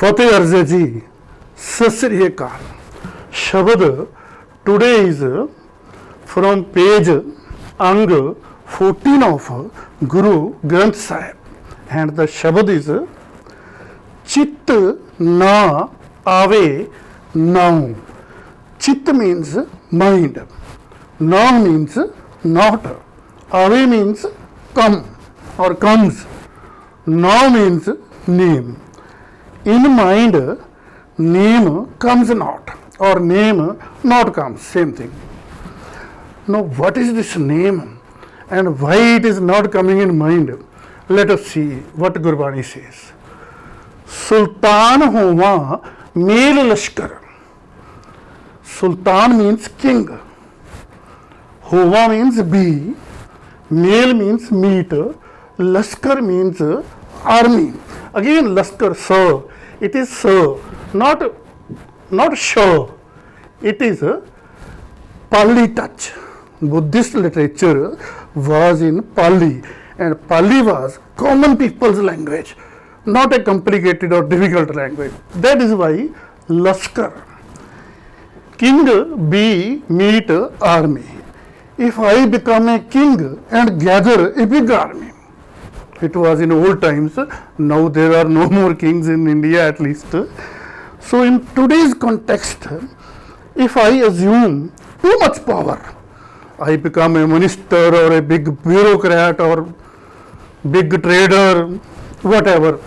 Fateh Arze ji, Sat Sri Akal. Shabad today is from page Ang 14 of Guru Granth Sahib, and the Shabad is CHIT na AAVE now. CHIT means mind, now means not, AAVE means come or comes, now means name. In mind, name comes not, or name not comes, same thing. Now, what is this name and why it is not coming in mind? Let us see what Gurbani says. Sultan hova meel lashkar. Sultan means king. Hova means be. Meel means meet. Lashkar means army. Again, Lashkar, sir. It is sir, not sure. It is a Pali touch. Buddhist literature was in Pali, and Pali was common people's language, not a complicated or difficult language. That is why Lashkar. King be meet army. If I become a king and gather a big army, it was in old times. Now there are no more kings in India, at least. So in today's context, if I assume too much power, I become a minister or a big bureaucrat or big trader, whatever.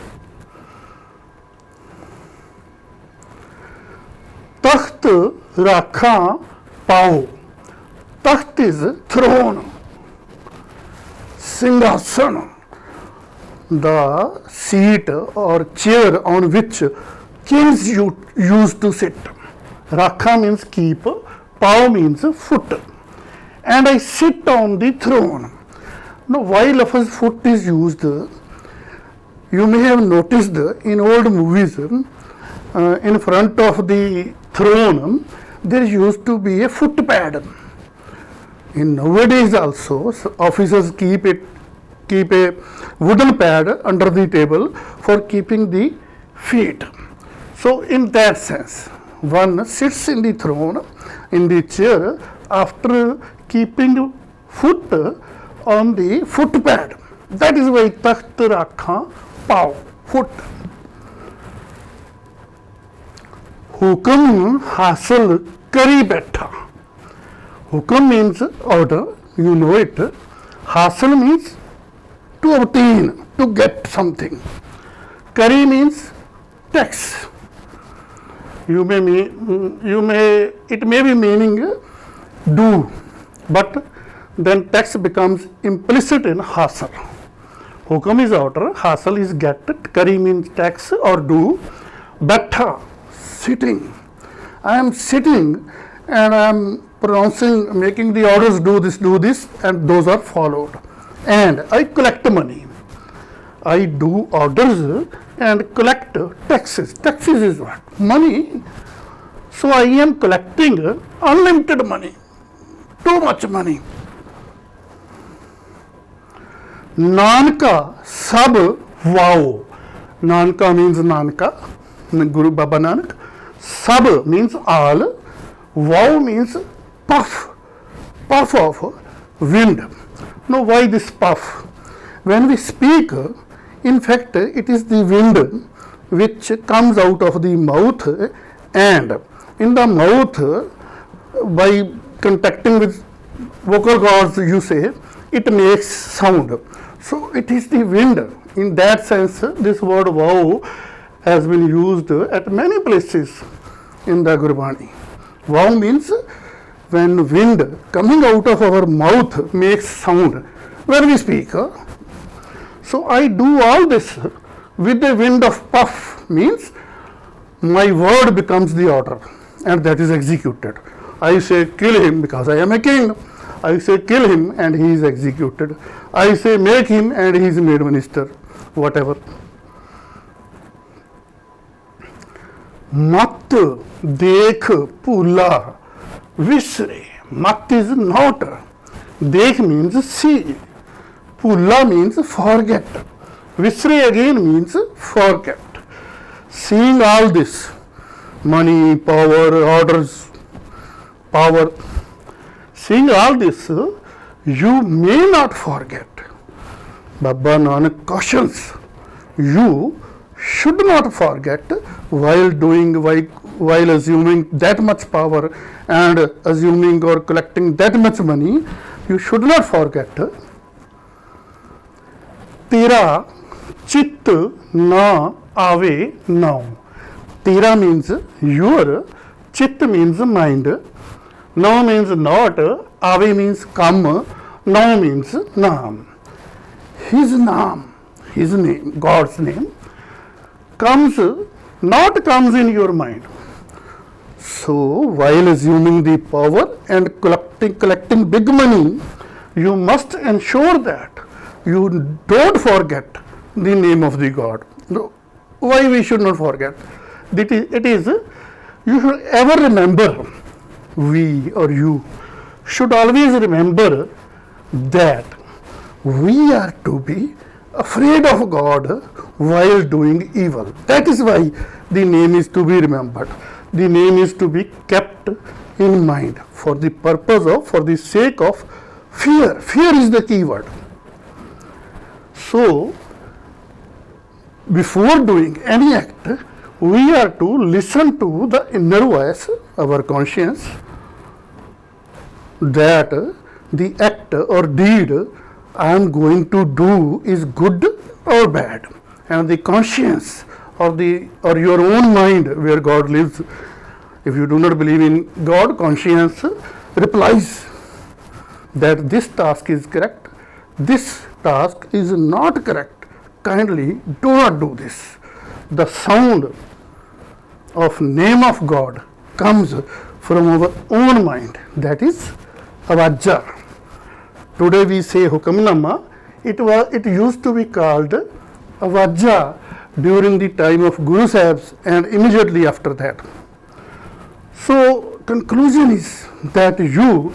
Takht rakha pao. Takht is throne, singhasan, the seat or chair on which kings used to sit. Rakha means keep, pao means foot. And I sit on the throne. Now, why lafaz foot is used, you may have noticed in old movies, in front of the throne, there used to be a footpad. In nowadays also, officers keep a wooden pad under the table for keeping the feet. So in that sense, one sits in the throne, in the chair, after keeping foot on the footpad. That is why takht rakha pao, foot. Hukam hasil kari betha. Hukam means order, you know it. Hasil means to obtain, to get something. Kari means tax. It may be meaning do, but then tax becomes implicit in hasil. Hukam is order, hasil is get, kari means tax or do, betha, sitting. I am sitting and I am pronouncing, making the orders do this, and those are followed. And I collect money. I do orders and collect taxes. Taxes is what? Money. So I am collecting unlimited money, too much money. Nanka sab wow. Nanka means Nanka, Guru Baba Nanak. Sab means all. Wow means puff of wind. Now, why this puff? When we speak, in fact, it is the wind which comes out of the mouth, and in the mouth, by contacting with vocal cords, you say, it makes sound. So, it is the wind. In that sense, this word wow has been used at many places in the Gurbani. Wow means when wind coming out of our mouth makes sound when we speak. So I do all this with the wind of puff, means my word becomes the order and that is executed. I say kill him because I am a king. I say kill him and he is executed. I say make him and he is made minister, whatever. Mat dekh pula visre. Mat is not. Dekh means see. Pula means forget. Visre again means forget. seeing all this, money, power, orders, power, seeing all this, you may not forget. Baba Nanak cautions, you should not forget while assuming that much power and assuming or collecting that much money, you should not forget. Tera chit na aave now. Tera means your, chit means mind, now means not, aave means come, now means naam. His name, God's name, comes in your mind. So while assuming the power and collecting big money, you must ensure that you don't forget the name of the God. Why we should not forget? It is you should ever remember, we or you should always remember that we are to be afraid of God while doing evil. That is why the name is to be remembered. The name is to be kept in mind for the purpose of, for the sake of fear. Fear is the key word. So, before doing any act, we are to listen to the inner voice, our conscience, that the act or deed I am going to do is good or bad, and the conscience or your own mind where God lives. If you do not believe in God, conscience replies that this task is correct, this task is not correct, kindly do not do this. The sound of name of God comes from our own mind, that is Avaja. Today we say Hukamnama. It used to be called Avaja during the time of Guru Sahibs and immediately after that. So conclusion is that you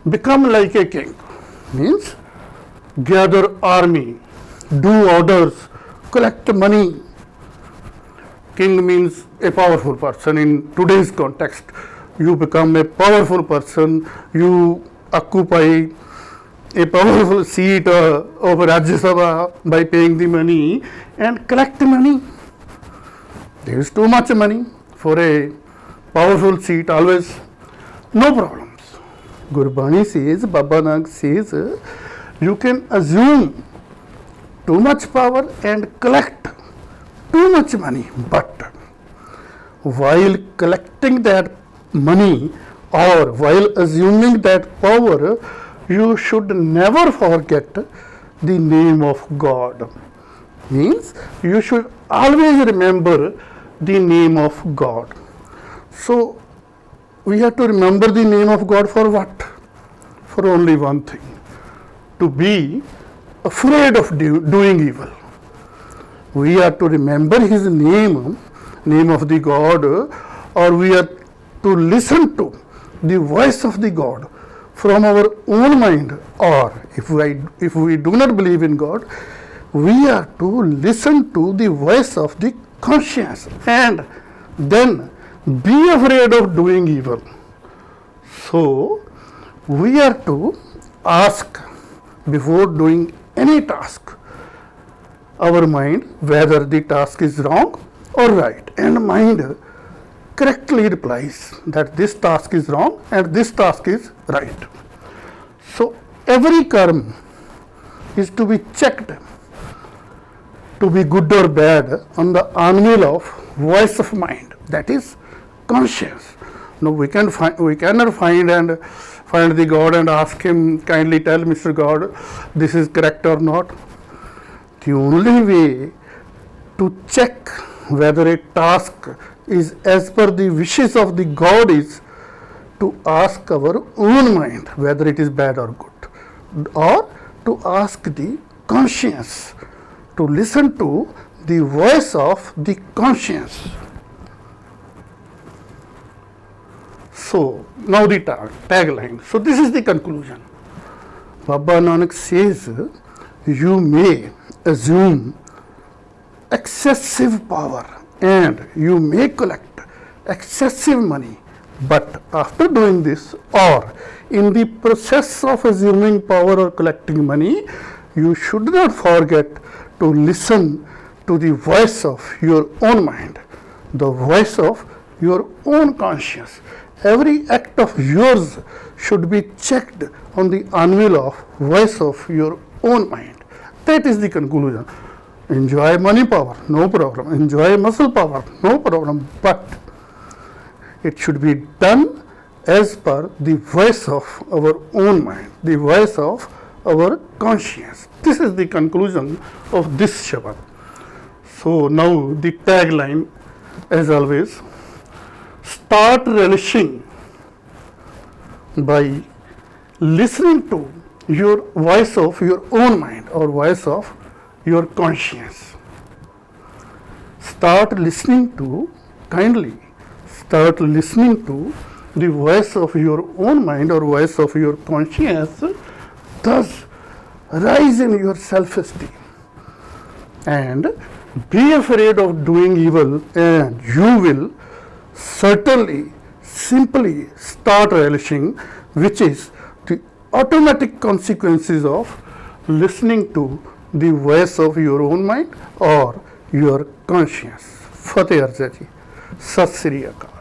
become like a king, means gather army, do orders, collect money. King means a powerful person in today's context. You become a powerful person, you occupy a powerful seat of Rajya Sabha by paying the money and collect money. There is too much money for a powerful seat always, no problems. Gurbani says, Baba Nanak says, you can assume too much power and collect too much money, but while collecting that money or while assuming that power, you should never forget the name of God. Means you should always remember the name of God. So we have to remember the name of God for what? For only one thing, to be afraid of doing evil. We are to remember His name of the God, or we are to listen to the voice of the God from our own mind, or if we do not believe in God, we are to listen to the voice of the conscience and then be afraid of doing evil. So we are to ask before doing any task our mind whether the task is wrong or right, and mind correctly replies that this task is wrong and this task is right. So every karma is to be checked to be good or bad on the anvil of voice of mind, that is conscience. Now we cannot find the God and ask him, kindly tell Mr. God, this is correct or not. The only way to check whether a task is as per the wishes of the God is to ask our own mind whether it is bad or good, or to ask the conscience, to listen to the voice of the conscience. So now the tagline. So this is the conclusion. Baba Nanak says, you may assume excessive power and you may collect excessive money, but after doing this or in the process of assuming power or collecting money, you should not forget to listen to the voice of your own mind, the voice of your own conscience. Every act of yours should be checked on the anvil of voice of your own mind. That is the conclusion. Enjoy money power, no problem. Enjoy muscle power, no problem. But it should be done as per the voice of our own mind, the voice of our conscience. This is the conclusion of this Shabad. So now the tagline, as always, start relishing by listening to your voice of your own mind or voice of your conscience. Start listening to, kindly, start listening to the voice of your own mind or voice of your conscience, thus rise in your self-esteem and be afraid of doing evil, and you will certainly simply start relishing, which is the automatic consequences of listening to the voice of your own mind or your conscience. Fateh Arza ji, Sat Sri Akal.